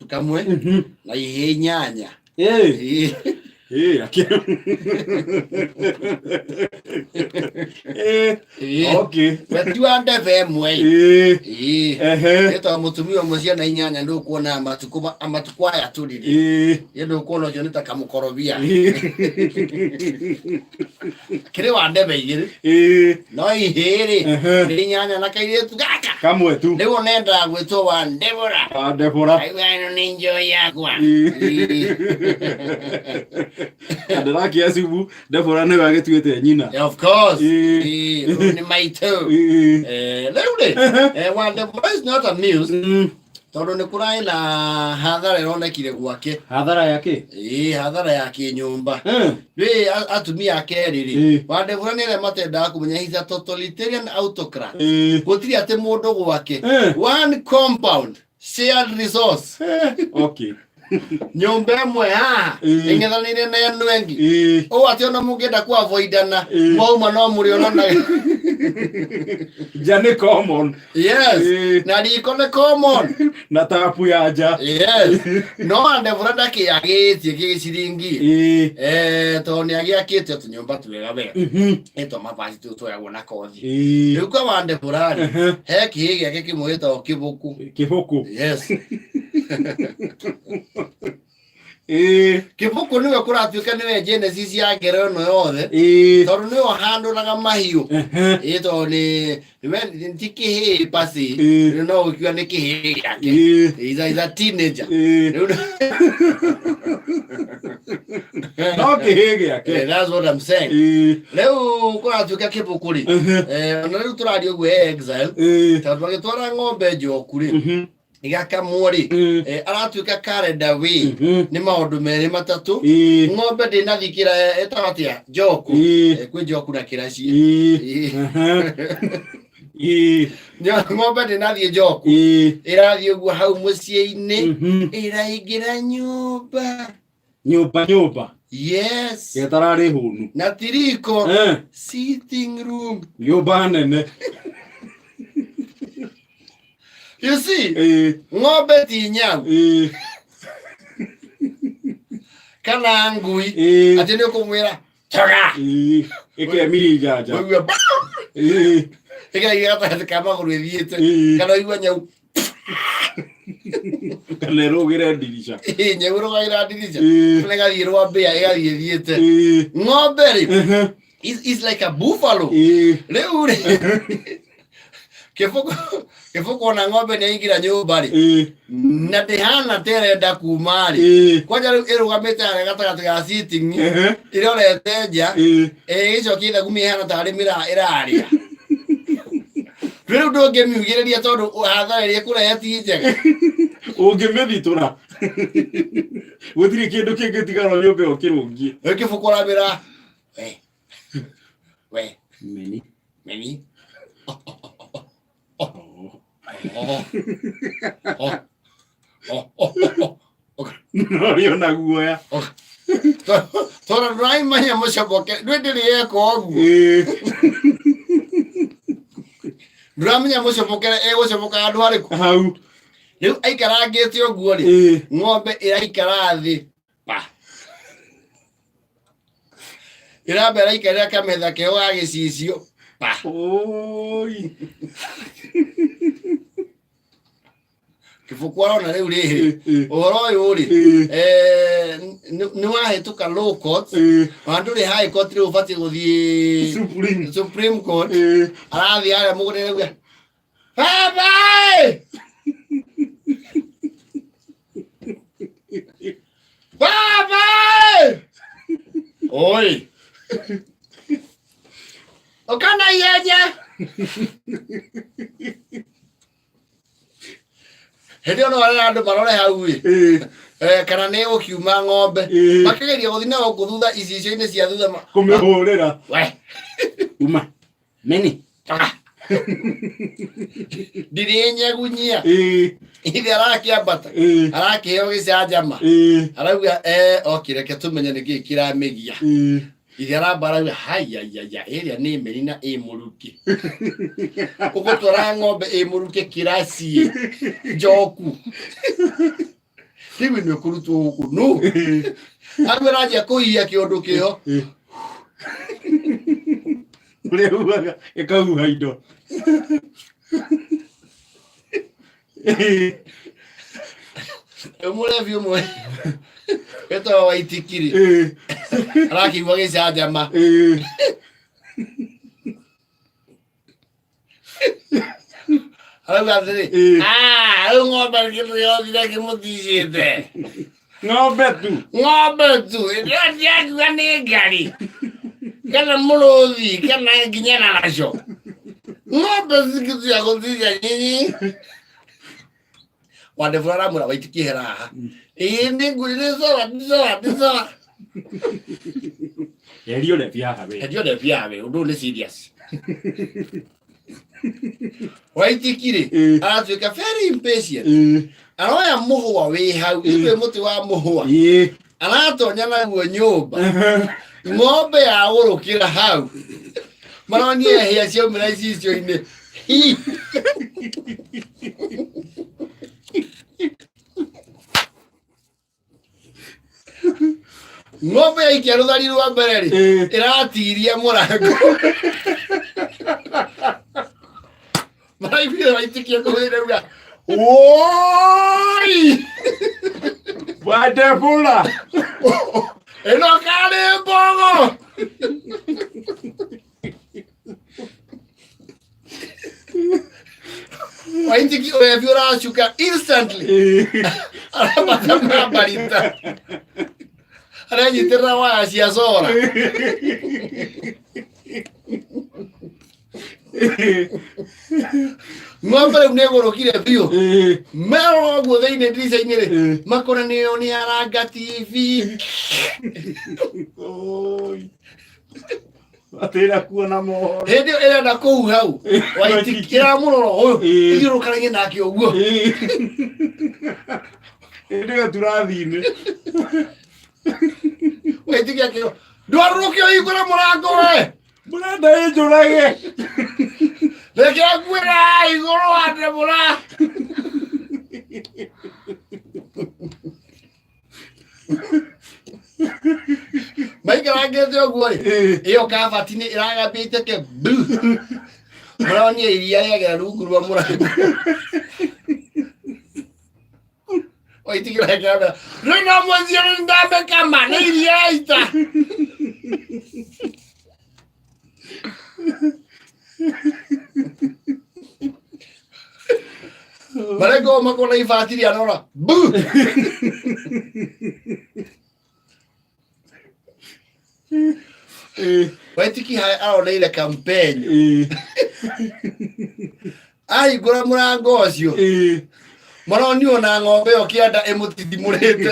kamwe na ihe nyanya okay. Wetu ande vemwe eto mutumio muzia na inyanya ndo kuona amatukwa ya turiri yendo kuona jonita kamukorobia kire wande beigire no ihere ni nyanya na kaire tu gaka kamwe tu leo nenda gweto wa Debora aiwa no enjoy yakwa adara kiasibu Debora ne wagetuete nyina of course ni maito leule one Debora is not amused tondu ni kurai na hadhara ironekire gwake hadhara yake hadhara yake nyumba atumia ake riri one Debora ni matenda kumenya he's a totalitarian autocrat gutiri ate mundu gwake one compound shared resource okay nyumba imwe ingethanire na enu engi ati ona mungenda ku avoidana mauma no muri ona na jane common yes na riko ne common na tapu ya ja yes no ande vrada ki agetie ki ciringi to ni agiakite tu nyumba tuwega wega eto mabasi tu ya wona kothi riu kwa ande vrada he kihigi ake kimwita kibuku yes kibuku niwe kuratuika niwe genesis ya ngero no yothe tondu niwe handuraga mahiu to ni ntikihi pasi no ukiwa ni kihi yake is a teenager no kihi yake that's what I'm saying leo kuratuika kibuku ri no riu turadio gwe exile tondu agitwara ng'ombe njokuri igakamuri aratuika calendar we ni maundu meri matatu ng'ombe ndinathikira etawatia njoku kwi njoku na kiraci ng'ombe ndinathie njoku irathie uguo hau mucie-ini iraingira nyumba yes yetarari hunu na tiriko sitting room nyumba nene. You see, ng'ombe ti nyau kana ngui ati ni kumwira toga ikemiri jaja igata kama kurwithiete kana igwa nyau kana rogire ndirisha nyau rogire ndirisha nega thirwa bia igathiethiete ng'ombe ri is like a buffalo leo Kifuko na ng'ombe ni ingira nyumba ri na ndihana terenda kuma ri kwanja irugamite ari gatagati ga sitting irorete nja ico kithe gumihana tari mira iraria riu ndungimiugiriria tondu hathara iria kureheti njega ungimithitũra gutiri kindu kingitigara nyumba ukirungie kifuko ramira we meni no yo na guoya tora rai manya mushaboke ndwendiri yeko ogu ndramenya mushaboke gushaboka andu hariku hau riu aikarangite oguo ri ng'ombe iraikara thi pa irambera ikarira kametha keo agicicio pa oi kifuko arona riu rihi uhoro uyu ri ni wahituka low court andu ri high court riu ubati guthie supreme court arathi aria mugurire gwa baba baba oi okana yenya hedio no ara andu marore hau kana ne ukiuma ng'ombe makigeria guthina guthutha icicio-ini cia thutha kumihurira we uma meni ndiri nyegunyia ithe arakiambata arakiheo gicanjama arauga okireke tumenye niki kiramigia ithe arambara haya iria ni merina muruki ugutwara ng'ombe muruki kirasi njoku Hivi ndio kurutu huku no ameraje kuia kiondo kio Uliuaga ikaua indo Mulevi umwe Eto Waitikiri arakigua gicajama arauga atiri ng'ombe gĩthĩothire kĩmũticĩte ng'ombe tu ndiakiuga nĩ ngari kana mũrũthi kana nginya na nacio ng'ombe cikia gũticia nyinyi Wandefura aramwĩra Waitiki ehera haha nĩ ngũrĩ nĩ sawa Erio de viaja we ũndũ nĩ serious Waitikire aratuĩka very impatient aroya mũhũa wĩ hau iwe mũtĩ wa mũhũa aratonya naguo nyũmba ng'ombe yagũrũkĩra hau maronie hĩa ciaumĩra icicio-inĩ ng'ombe yaikia rũthari rwa mbere rĩ ĩratiria mũrango maraiguire Waitiki kũrĩrauga woi Wandefura ĩno karĩ mbogo Waitiki ũrebi ũracuka instantly arabata mrambarita aranyitĩrĩra waya cia cora ng'ombe rĩu nĩĩgũrũkire biũ merora ũguo thĩinĩ ndirica-inĩ rĩ makora nĩyo nĩ aranga TV atĩra kuona mohoro hĩndĩ ĩyo ĩrenda kũu hau Waitiki ĩramũrora ũyũ ithiũrũkanagie nake ũguo hĩndĩ ĩyo turathiinĩ Waitiki akĩrwo ndwarũrũke ũhingũre mũrango we mũrenda ĩnjũrage reke ngwĩra igũrũ wa Ndebũra maikarangĩte ũguo rĩ ĩyo kabati-inĩ ĩragambĩte ke mũronie iria rĩagera rungu rwa mũrango Waitiki akĩambia rĩu no mũnjie nĩ ndamĩkama nĩ iria yaita marengo makona ibati rĩa rora Waitiki aroneire kampeni ahingũra mũrango ũcio maronio na ng'ombe ĩyo kĩanda ĩmũtithimũrĩte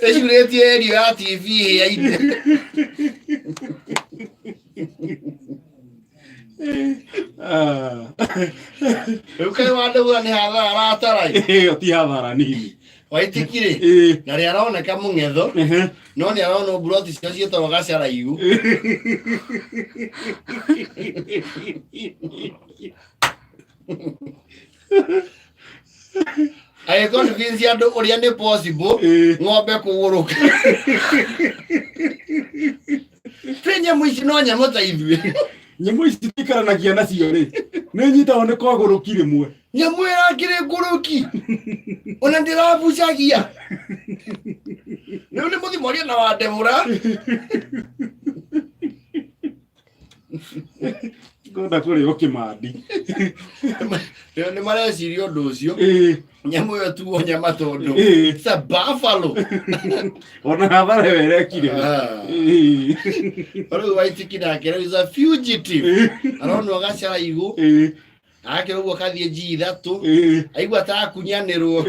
ĩcurĩtie erio ya TV hĩa-inĩ rĩu kaĩ Wandefura nĩ hathara aratara ĩyo ti hathara nini Waitiki rĩ na rĩ aroneka mũng'etho no nĩ arona mburoti cio ciĩtagwo gacaraihu agĩconvince andũ ũrĩa nĩ possible ng'ombe kũgũrũka twĩ nyamũ ici no nyamũ ta ithuĩ nyamũ ici tũikaranagia nacio rĩ nĩ nyitagwo nĩ kwagũrũki rĩmwe nyamũ ĩrakĩrĩ ngũrũki ona ndĩrabucagia rĩu nĩ mũthimoria na Wandefura ngona kũrĩo kĩmandi nĩ mareciria ũndũ ũcio nyamũ ĩyo tuo nyama tondũ it's a buffalo ona hathara ĩyo ĩrekire rĩu Waitiki nake rĩu is a fugitive aronwo gacaraihu akĩra ũguo kathiĩ G3 aigua atakunyanĩrwo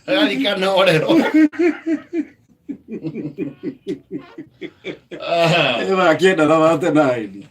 agarikana orero akĩenda na wate naĩni